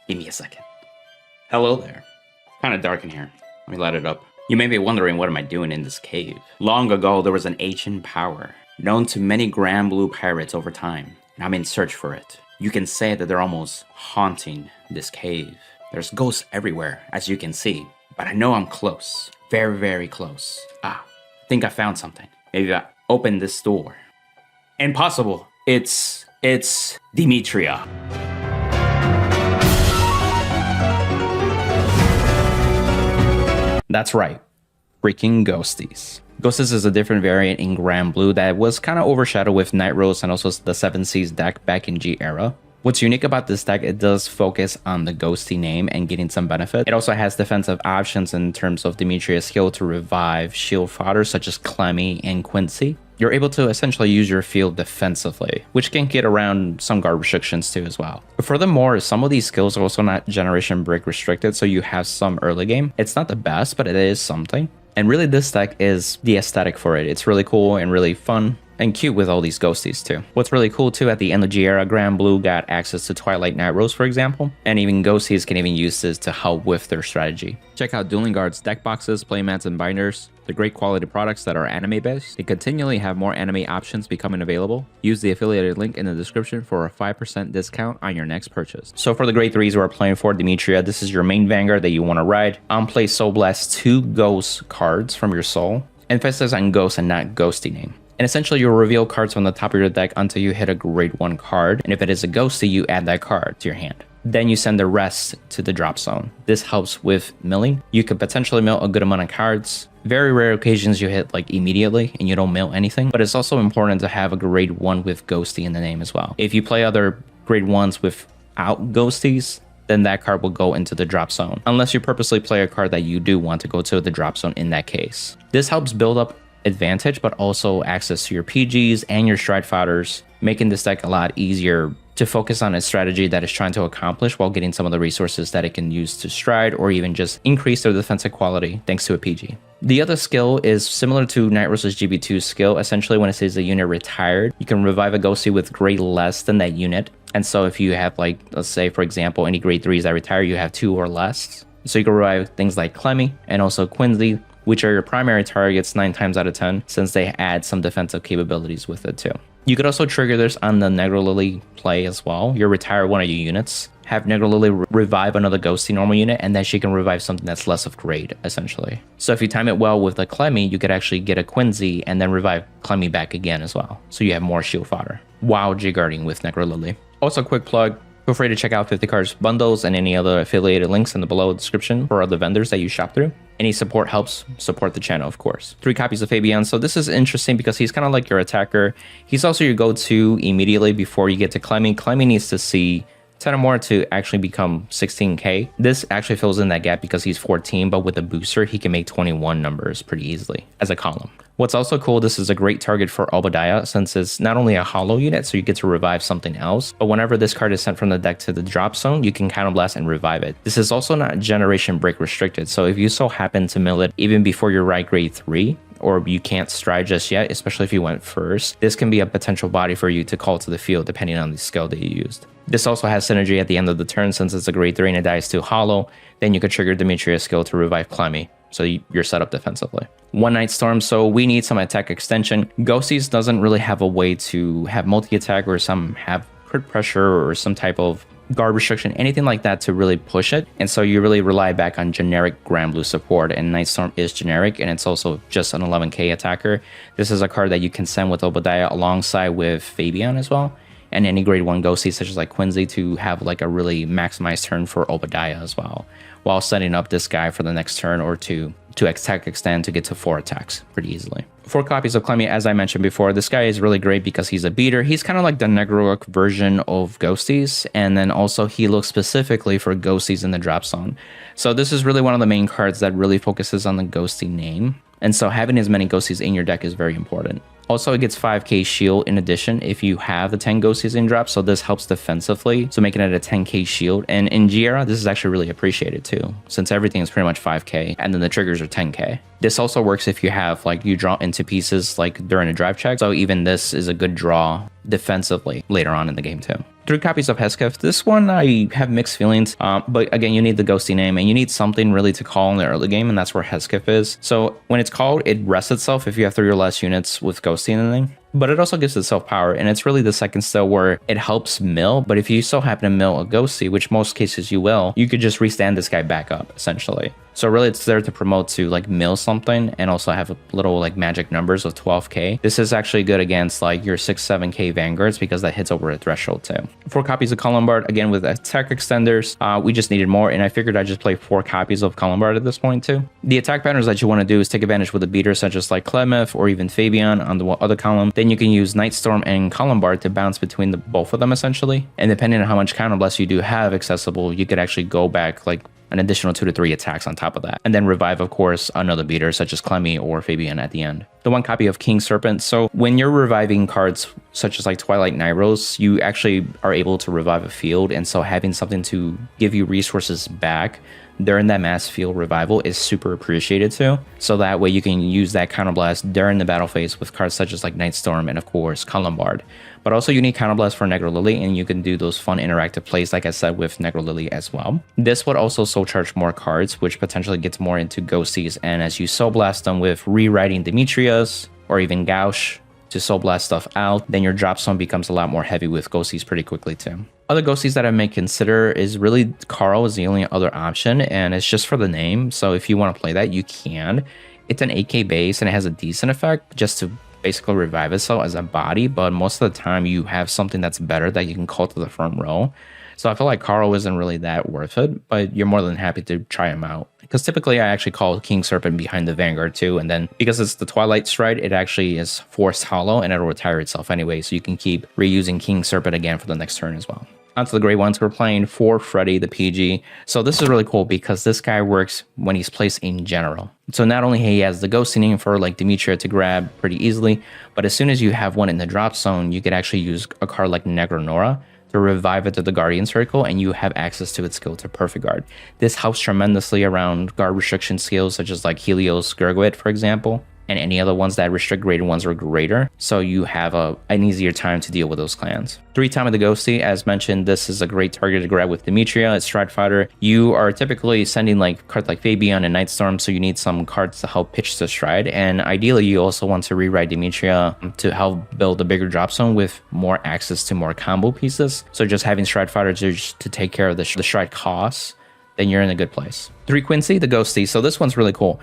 Give me a second. Hello there. Kind of dark in here. Let me light it up. You may be wondering, what am I doing in this cave? Long ago, there was an ancient power, known to many Granblue pirates over time, and I'm in search for it. You can say that they're almost haunting this cave. There's ghosts everywhere, as you can see, but I know I'm close. Very, very close. I think I found something. Maybe I open this door. Impossible. It's Demetria. That's right, freaking Ghosties. Ghosties is a different variant in Granblue that was kind of overshadowed with Night Rose and also the 7 Seas deck back in G era. What's unique about this deck, it does focus on the Ghostie name and getting some benefit. It also has defensive options in terms of Demetria's skill to revive shield fodder such as Clemmy and Quincy. You're able to essentially use your field defensively, which can get around some guard restrictions too as well. Furthermore, some of these skills are also not generation break restricted, so you have some early game. It's not the best, but it is something. And really this deck is the aesthetic for it. It's really cool and really fun and cute with all these Ghosties too. What's really cool too, at the end of G era, Granblue got access to Twilight Night Rose, for example, and even Ghosties can even use this to help with their strategy. Check out Dueling Guard's deck boxes, playmats, and binders. They're great quality products that are anime based. They continually have more anime options becoming available. Use the affiliated link in the description for a 5% discount on your next purchase. So for the grade 3s who are playing for Demetria, this is your main Vanguard that you want to ride. On play Soul Blast 2 Ghost cards from your soul. Emphasis on Ghost and not Ghostie name. And essentially you'll reveal cards from the top of your deck until you hit a grade 1 card. And if it is a Ghostie, you add that card to your hand. Then you send the rest to the drop zone. This helps with milling. You could potentially mill a good amount of cards. Very rare occasions you hit like immediately and you don't mill anything, but it's also important to have a grade 1 with Ghostie in the name as well. If you play other grade 1s without Ghosties, then that card will go into the drop zone, unless you purposely play a card that you do want to go to the drop zone in that case. This helps build up advantage, but also access to your PGs and your stride fodders, making this deck a lot easier to focus on a strategy that is trying to accomplish while getting some of the resources that it can use to stride or even just increase their defensive quality thanks to a PG. The other skill is similar to Night Rose's GB2 skill. Essentially, when it says a unit retired, you can revive a Ghostie with grade less than that unit. And so if you have, like, let's say, for example, any grade 3s that retire, you have 2 or less. So you can revive things like Clemmy and also Quincy, which are your primary targets 9 times out of 10, since they add some defensive capabilities with it too. You could also trigger this on the Negro Lily play as well. You retire one of your units, have Negro Lily revive another Ghostie normal unit, and then she can revive something that's less of grade, essentially. So if you time it well with the Clemmy, you could actually get a Quincy and then revive Clemmy back again as well. So you have more shield fodder while G-guarding with Negro Lily. Also, quick plug. Feel free to check out 50 Cards bundles and any other affiliated links in the below description for other vendors that you shop through. Any support helps support the channel, of course. 3 copies of Fabian. So this is interesting because he's kind of like your attacker. He's also your go-to immediately before you get to Clemmy. Clemmy needs to see 10 or more to actually become 16k. This actually fills in that gap because he's 14, but with a booster, he can make 21 numbers pretty easily as a column. What's also cool, this is a great target for Obadiah since it's not only a hollow unit, so you get to revive something else, but whenever this card is sent from the deck to the drop zone, you can counterblast and revive it. This is also not generation break restricted, so if you so happen to mill it even before you ride grade 3, or you can't stride just yet, especially if you went first, this can be a potential body for you to call to the field depending on the skill that you used. This also has synergy at the end of the turn since it's a grade 3 and it dies to hollow, then you could trigger Demetria's skill to revive Clemmy, so you're set up defensively. One Night Storm, so we need some attack extension. Ghosties doesn't really have a way to have multi-attack or some have crit pressure or some type of guard restriction, anything like that to really push it. And so you really rely back on generic Granblue support, and Night Storm is generic and it's also just an 11k attacker. This is a card that you can send with Obadiah alongside with Fabian as well, and any grade 1 Ghostie such as like Quincy to have like a really maximized turn for Obadiah as well, while setting up this guy for the next turn or two to attack extend to get to 4 attacks pretty easily. 4 copies of Clemmy, as I mentioned before. This guy is really great because he's a beater. He's kind of like the Negroic version of Ghosties, and then also he looks specifically for Ghosties in the drop zone. So this is really one of the main cards that really focuses on the Ghostie name, and so having as many Ghosties in your deck is very important. Also, it gets 5k shield in addition if you have the 10 Ghosties in drop, so this helps defensively, so making it a 10k shield. And in G era, this is actually really appreciated too, since everything is pretty much 5k, and then the triggers are 10k. This also works if you have, like, you draw into pieces like during a drive check, so even this is a good draw defensively later on in the game too. 3 copies of Hesketh. This one I have mixed feelings, but again, you need the Ghostie name and you need something really to call in the early game, and that's where Hesketh is. So when it's called, it rests itself if you have 3 or less units with Ghostie in the name. But it also gives itself power, and it's really the second skill where it helps mill. But if you so happen to mill a Ghostie, which most cases you will, you could just restand this guy back up, essentially. So really it's there to promote to like mill something and also have a little like magic numbers of 12k. This is actually good against like your 6-7k Vanguards because that hits over a threshold too. 4 copies of Columbard, again with attack extenders. We just needed more, and I figured I'd just play 4 copies of Columbard at this point too. The attack patterns that you want to do is take advantage with a beater such as like Clemeth or even Fabian on the other column. Then you can use Nightstorm and Columbard to bounce between both of them essentially. And depending on how much counterblast you do have accessible, you could actually go back like an additional 2 to 3 attacks on top of that. And then revive, of course, another beater such as Clemmy or Fabian at the end. The 1 copy of King Serpent. So when you're reviving cards such as like Twilight Nairos, you actually are able to revive a field. And so having something to give you resources back during that mass field revival is super appreciated too. So that way you can use that counterblast during the battle phase with cards such as like Nightstorm and of course Columbard. But also you need counterblast for Negro Lily, and you can do those fun interactive plays like I said with Negro Lily as well. This would also soul charge more cards, which potentially gets more into Ghosties, and as you soul blast them with rewriting Demetrius or even Gauche to soul blast stuff out, then your drop zone becomes a lot more heavy with Ghosties pretty quickly too. Other Ghosties that I may consider is really Carl is the only other option, and it's just for the name. So if you want to play that, you can. It's an 8k base and it has a decent effect just to basically revive itself as a body, but most of the time you have something that's better that you can call to the front row. So I feel like Carl isn't really that worth it, but you're more than happy to try him out. Because typically I actually call King Serpent behind the Vanguard too, and then because it's the Twilight Stride, it actually is forced hollow and it'll retire itself anyway, so you can keep reusing King Serpent again for the next turn as well. Onto the great ones, we're playing for Freddy, the PG. So this is really cool because this guy works when he's placed in general. So not only he has the Ghostie name for like Demetria to grab pretty easily, but as soon as you have one in the drop zone, you could actually use a card like Negronora to revive it to the Guardian Circle, and you have access to its skill to Perfect Guard. This helps tremendously around guard restriction skills such as like Helios Gurguit, for example, and any other ones that restrict graded ones or greater, so you have an easier time to deal with those clans. 3 Time of the Ghostie, as mentioned, this is a great target to grab with Demetria. It's Stride Fighter. You are typically sending like cards like Fabian and Nightstorm, so you need some cards to help pitch the Stride, and ideally you also want to rewrite Demetria to help build a bigger drop zone with more access to more combo pieces. So just having Stride Fighter to take care of the Stride costs, then you're in a good place. 3 Quincy, the Ghostie. So this one's really cool.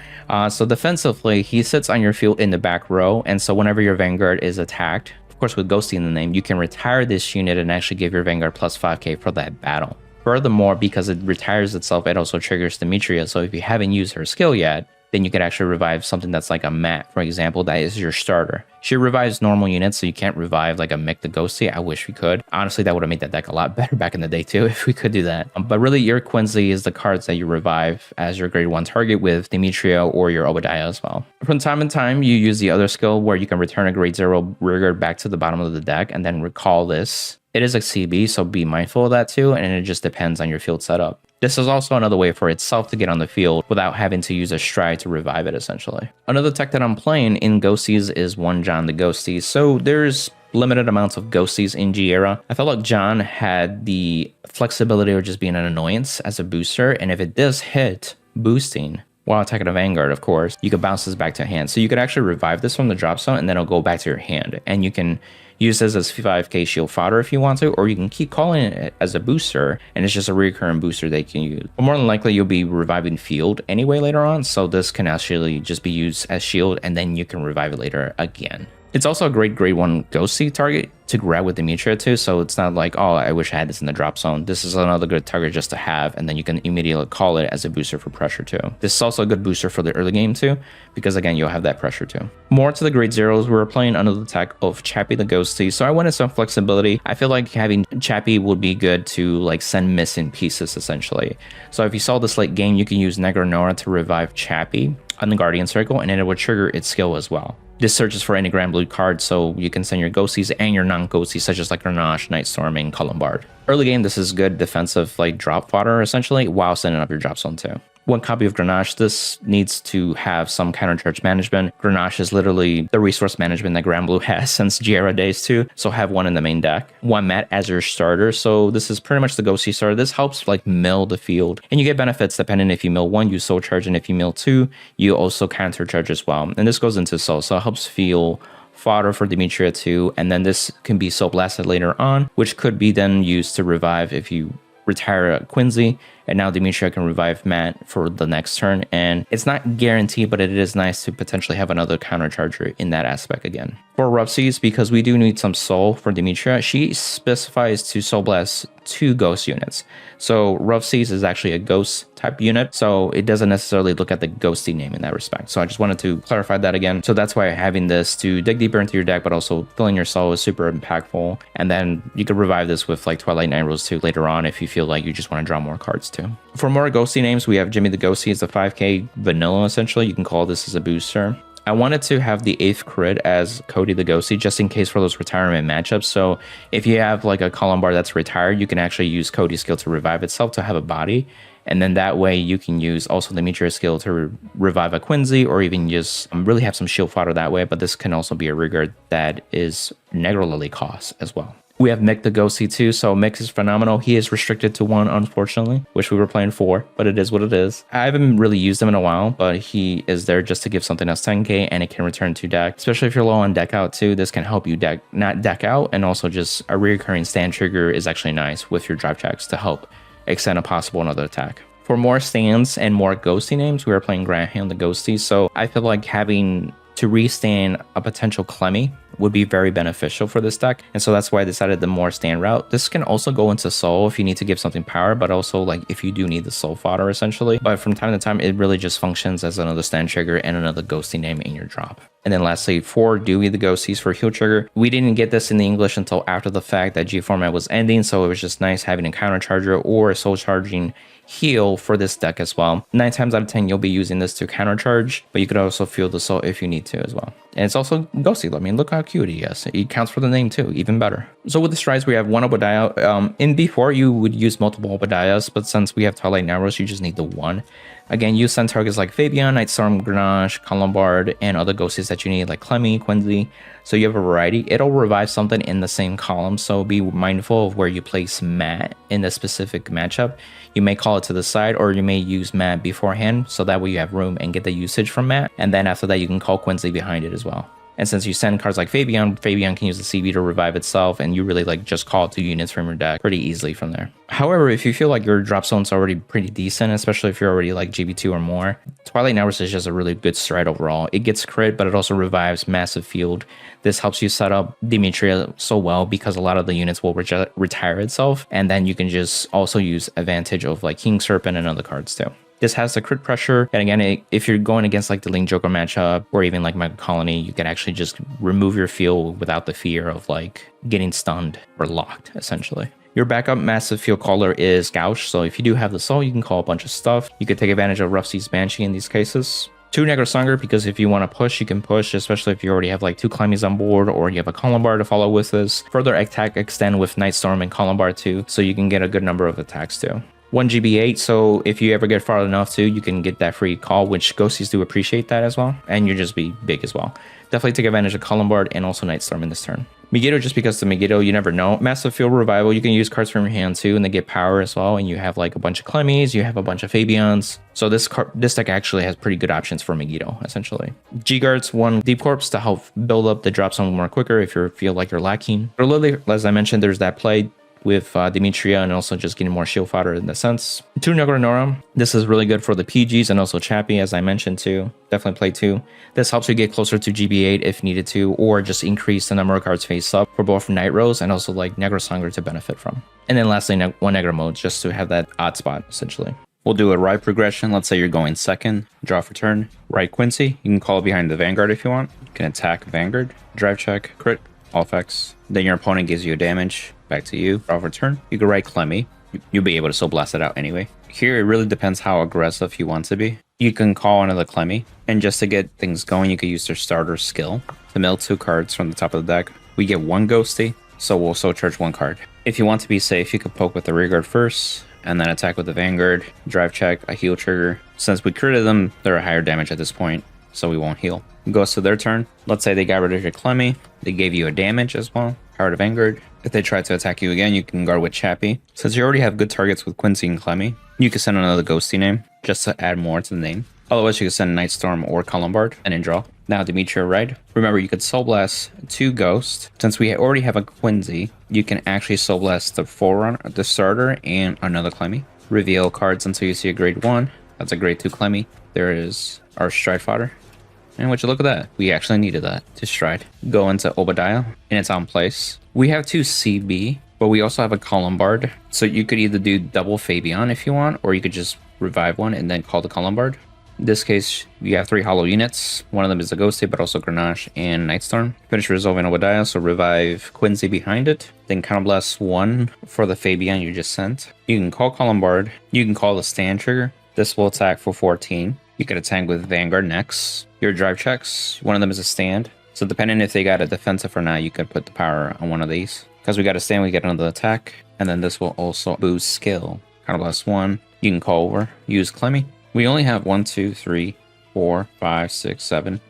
So defensively, he sits on your field in the back row, and so whenever your Vanguard is attacked, of course with Ghostie in the name, you can retire this unit and actually give your Vanguard plus 5k for that battle. Furthermore, because it retires itself, it also triggers Demetria, so if you haven't used her skill yet, then you could actually revive something that's like a Matt, for example, that is your starter. She revives normal units, so you can't revive like a Mick the Ghostie. I wish we could. Honestly, that would have made that deck a lot better back in the day too, if we could do that. But really, your Quincy is the cards that you revive as your grade 1 target with Demetria or your Obadiah as well. From time to time, you use the other skill where you can return a grade 0 rigger back to the bottom of the deck and then recall this. It is a CB, so be mindful of that too, and it just depends on your field setup. This is also another way for itself to get on the field without having to use a Stride to revive it, essentially. Another tech that I'm playing in Ghosties is one John the Ghostie. So there's limited amounts of Ghosties in G era. I felt like John had the flexibility of just being an annoyance as a booster, and if it does hit boosting while attacking a Vanguard, of course, you could bounce this back to hand. So you could actually revive this from the drop zone, and then it'll go back to your hand, and you can use this as 5k shield fodder if you want to, or you can keep calling it as a booster, and it's just a recurring booster they can use. But more than likely, you'll be reviving field anyway later on, so this can actually just be used as shield, and then you can revive it later again. It's also a great grade 1 Ghostie target to grab with Demetria too, so it's not like, oh, I wish I had this in the drop zone. This is another good target just to have, and then you can immediately call it as a booster for pressure too. This is also a good booster for the early game too, because again, you'll have that pressure too. More to the grade 0s, we're playing under the tech of Chappie the Ghostie, so I wanted some flexibility. I feel like having Chappie would be good to like send missing pieces essentially. So if you saw this late game, you can use Negronora to revive Chappie on the Guardian Circle, and then it would trigger its skill as well. This searches for any Granblue card, so you can send your Ghosties and your non-Ghosties, such as like Grenache, Nightstorm, and Columbard. Early game, this is good defensive like drop fodder, essentially, while sending up your drop zone too. One copy of Grenache. This needs to have some countercharge management. Grenache is literally the resource management that Granblue has since G-Era days too, so have one in the main deck. One mat as your starter, so this is pretty much the Ghostie starter. This helps like mill the field, and you get benefits depending if you mill 1, you soul charge, and if you mill 2, you also countercharge as well. And this goes into soul, so it helps feel fodder for Demetria too, and then this can be soul blasted later on, which could be then used to revive if you retire Quincy, and now Demetria can revive Matt for the next turn. And it's not guaranteed, but it is nice to potentially have another countercharger in that aspect again. For Rough Seas, because we do need some soul for Demetria, she specifies to soul blast 2 ghost units. So Rough Seas is actually a ghost type unit, so it doesn't necessarily look at the Ghostie name in that respect. So I just wanted to clarify that again. So that's why having this to dig deeper into your deck, but also filling your soul is super impactful. And then you could revive this with like Twilight Night Rose too later on if you feel like you just want to draw more cards too. For more Ghostie names, we have Jimmy the Ghostie. It's a 5k vanilla essentially. You can call this as a booster. I wanted to have the 8th crit as Cody the Ghostie just in case for those retirement matchups. So if you have like a Columbar that's retired, you can actually use Cody's skill to revive itself to have a body. And then that way you can use also Demetria's skill to revive a Quincy, or even just really have some shield fodder that way. But this can also be a rigor that is Negro Lily cost as well. We have Mick the Ghostie too, so Mick is phenomenal. He is restricted to 1, unfortunately, which we were playing 4, but it is what it is. I haven't really used him in a while, but he is there just to give something else 10k, and it can return to deck. Especially if you're low on deck out too, this can help you not deck out, and also just a recurring stand trigger is actually nice with your drive checks to help extend a possible another attack. For more stands and more Ghostie names, we are playing Graham the Ghostie, so I feel like having to restand a potential Clemmy would be very beneficial for this deck, and so that's why I decided the more stand route. This can also go into soul if you need to give something power, but also like if you do need the soul fodder essentially. But from time to time, it really just functions as another stand trigger and another Ghostie name in your drop. And then lastly, for Dewey the Ghosties for heal trigger, we didn't get this in the English until after the fact that G format was ending, so it was just nice having a counter charger or a soul charging heal for this deck as well. 9 times out of 10 you'll be using this to counter charge, but you could also feel the soul if you need to as well. And it's also Ghostie. I mean, look how cute he is. It counts for the name too, even better. So with the strides, we have 1 Obadiah. In before you would use multiple Obadiahs, but since we have Twilight Narrows, you just need the 1. Again, use send targets like Fabian, Nightstorm, Grenache, Colombard, and other Ghosties that you need like Clemmy, Quincy. So you have a variety. It'll revive something in the same column, so be mindful of where you place Matt in the specific matchup. You may call it to the side, or you may use Matt beforehand, so that way you have room and get the usage from Matt. And then after that, you can call Quincy behind it as well. And since you send cards like Fabian can use the CB to revive itself, and you really like just call 2 units from your deck pretty easily from there. However, if you feel like your drop zone's already pretty decent, especially if you're already like GB2 or more, Twilight Narrows is just a really good stride overall. It gets crit, but it also revives massive field. This helps you set up Demetria so well because a lot of the units will retire itself, and then you can just also use advantage of like King Serpent and other cards too. This has the crit pressure, and again, if you're going against like the Link Joker matchup or even like Mega Colony, you can actually just remove your field without the fear of like getting stunned or locked, essentially. Your backup massive field caller is Gouch, so if you do have the soul, you can call a bunch of stuff. You could take advantage of Rough Seas Banshee in these cases. 2 Negro Sunger, because if you want to push, you can push, especially if you already have like 2 Climbies on board, or you have a Columbar to follow with this. Further attack extend with Nightstorm and Columbar too, so you can get a good number of attacks too. 1 GB8, so if you ever get far enough too, you can get that free call, which Ghosties do appreciate that as well, and you just be big as well. Definitely take advantage of Columbard and also Nightstorm in this turn. Megiddo, just because the Megiddo, you never know. Massive Field Revival, you can use cards from your hand too, and they get power as well, and you have like a bunch of Clemmies, you have a bunch of Fabians. So this deck actually has pretty good options for Megiddo, essentially. G-Guards, 1 Deep Corpse to help build up the drop zone more quicker if you feel like you're lacking. For Lily, as I mentioned, there's that play with Demetria and also just getting more shield fodder in the sense. 2 Nogranora. This is really good for the PGs and also Chappie, as I mentioned too. Definitely play 2. This helps you get closer to GB8 if needed to, or just increase the number of cards face up for both Night Rose and also like Negro Sunger to benefit from. And then lastly, 1 Negro mode, just to have that odd spot essentially. We'll do a right progression. Let's say you're going second, draw for turn, right Quincy. You can call behind the Vanguard if you want. You can attack Vanguard, drive check, crit, all effects. Then your opponent gives you a damage. Back to you. Draw for turn. You can write Clemmy. You'll be able to soul blast it out anyway. Here, it really depends how aggressive you want to be. You can call another Clemmy, and just to get things going, you can use their starter skill to mill 2 cards from the top of the deck. We get 1 Ghostie, so we'll soul charge 1 card. If you want to be safe, you can poke with the rear guard first, and then attack with the Vanguard, drive check, a heal trigger. Since we critted them, they're a higher damage at this point, so we won't heal. Goes to their turn. Let's say they got rid of your Clemmy. They gave you a damage as well. Power to Vanguard. If they try to attack you again, you can guard with Chappie. Since you already have good targets with Quincy and Clemmy, you can send another Ghostie name just to add more to the name. Otherwise, you can send Nightstorm or Columbard and then draw. Now, Demetria Ride. Remember, you could Soul Blast 2 Ghost. Since we already have a Quincy, you can actually Soul Blast the Forerunner, the starter, and another Clemmy. Reveal cards until you see a grade 1. That's a grade 2 Clemmy. There is our Stride Fodder. And would you look at that? We actually needed that to Stride. Go into Obadiah in its own place. We have 2 CB, but we also have a Columbard. So you could either do double Fabian if you want, or you could just revive one and then call the Columbard. In this case, you have 3 hollow units. One of them is a Ghostie, but also Grenache and Nightstorm. Finish resolving Obadiah, so revive Quincy behind it. Then Counterblast 1 for the Fabian you just sent. You can call Columbard. You can call the stand trigger. This will attack for 14. You can attack with Vanguard next. Your drive checks, one of them is a stand. So depending if they got a defensive or not, you could put the power on one of these. Because we got a stand, we get another attack. And then this will also boost skill. Counterblast 1. You can call over. Use Clemmy. We only have 1, 2, 3, 4, 5, 6, 7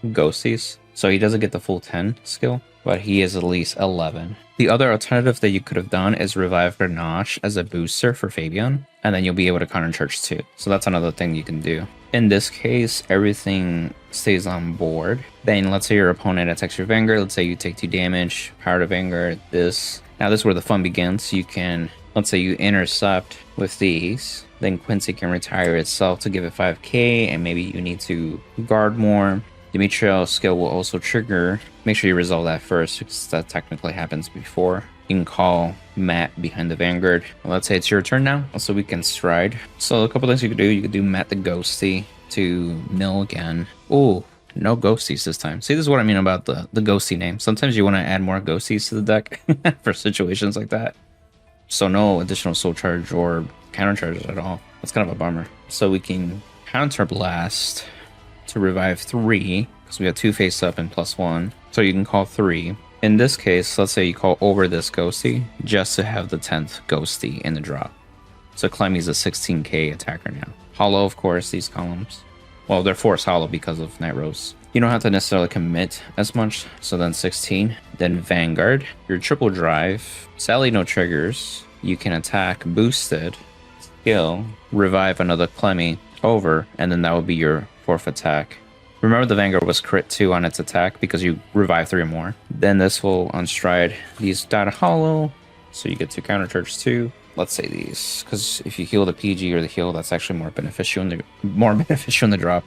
Ghosties. So he doesn't get the full 10 skill, but he is at least 11. The other alternative that you could have done is revive Grenache as a booster for Fabian, and then you'll be able to countercharge too. So that's another thing you can do. In this case, everything stays on board. Then let's say your opponent attacks your Vanguard. Let's say you take 2 damage, power to Vanguard, this. Now this is where the fun begins. You can, let's say you intercept with these. Then Quincy can retire itself to give it 5k, and maybe you need to guard more. Demetria's skill will also trigger. Make sure you resolve that first, because that technically happens before. You can call Matt behind the Vanguard. Well, let's say it's your turn now, so we can Stride. So a couple things you could do. You could do Matt the Ghostie to mill again. Oh, no Ghosties this time. See, this is what I mean about the Ghostie name. Sometimes you want to add more Ghosties to the deck for situations like that. So no additional soul charge or counter charges at all. That's kind of a bummer. So we can counter blast to revive 3 because we have 2 face up and +1. So you can call 3. In this case, let's say you call over this Ghostie just to have the 10th Ghostie in the drop. So Clemmy's a 16k attacker now. Hollow, of course, these columns. Well, they're forced hollow because of Night Rose. You don't have to necessarily commit as much. So then 16. Then Vanguard. Your triple drive. Sadly, no triggers. You can attack boosted. Skill. Revive another Clemmy over. And then that would be your 4th attack. Remember the Vanguard was crit 2 on its attack because you revive 3 or more. Then this will unstride these data hollow. So you get to counter charge 2. Let's say these, because if you heal the PG or the heal, that's actually more beneficial in the drop.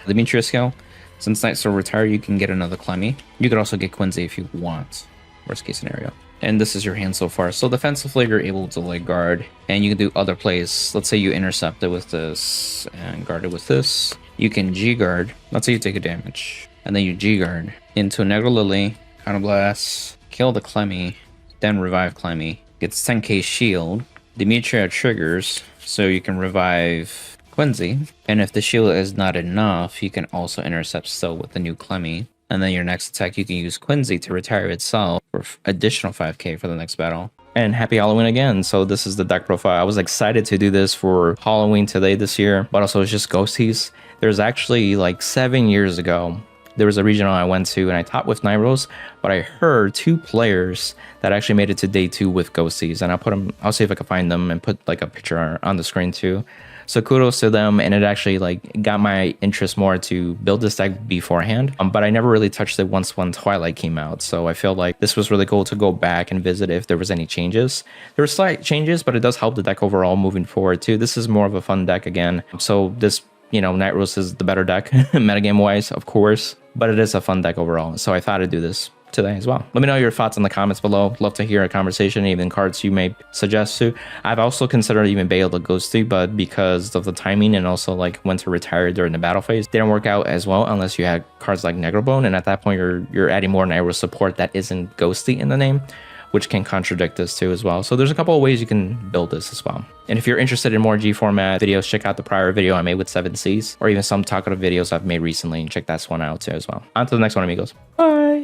The Demetria skill, since Nightstorm retire, you can get another Clemmy. You could also get Quincy if you want, worst case scenario. And this is your hand so far. So defensively, you're able to like guard, and you can do other plays. Let's say you intercept it with this and guard it with this. You can G guard. Let's say you take a damage, and then you G guard into a Negro Lily, counterblast, kill the Clemmy, then revive Clemmy. Gets 10k shield. Demetria triggers, so you can revive Quincy. And if the shield is not enough, you can also intercept still with the new Clemmy. And then your next attack, you can use Quincy to retire itself for additional 5k for the next battle. And happy Halloween again. So this is the deck profile. I was excited to do this for Halloween today this year, but also it's just Ghosties. There's actually like 7 years ago, there was a regional I went to and I taught with Night Rose, but I heard 2 players that actually made it to day 2 with Ghosties, and I'll see if I can find them and put like a picture on the screen too. So kudos to them, and it actually like got my interest more to build this deck beforehand. But I never really touched it once when Twilight came out, so I feel like this was really cool to go back and visit if there was any changes. There were slight changes, but it does help the deck overall moving forward too. This is more of a fun deck again. So this, you know, Night Rose is the better deck metagame wise, of course, but it is a fun deck overall. So I thought I'd do this today as well. Let me know your thoughts in the comments below. Love to hear a conversation, even cards you may suggest to. I've also considered even Bale the Ghostie, but because of the timing and also like when to retire during the battle phase, didn't work out as well unless you had cards like Negrobone, and at that point you're adding more Night Rose support that isn't Ghostie in the name, which can contradict this too as well. So there's a couple of ways you can build this as well. And if you're interested in more G format videos, check out the prior video I made with 7Cs, or even some talkative videos I've made recently, and check that one out too as well. On to the next one, amigos. Bye.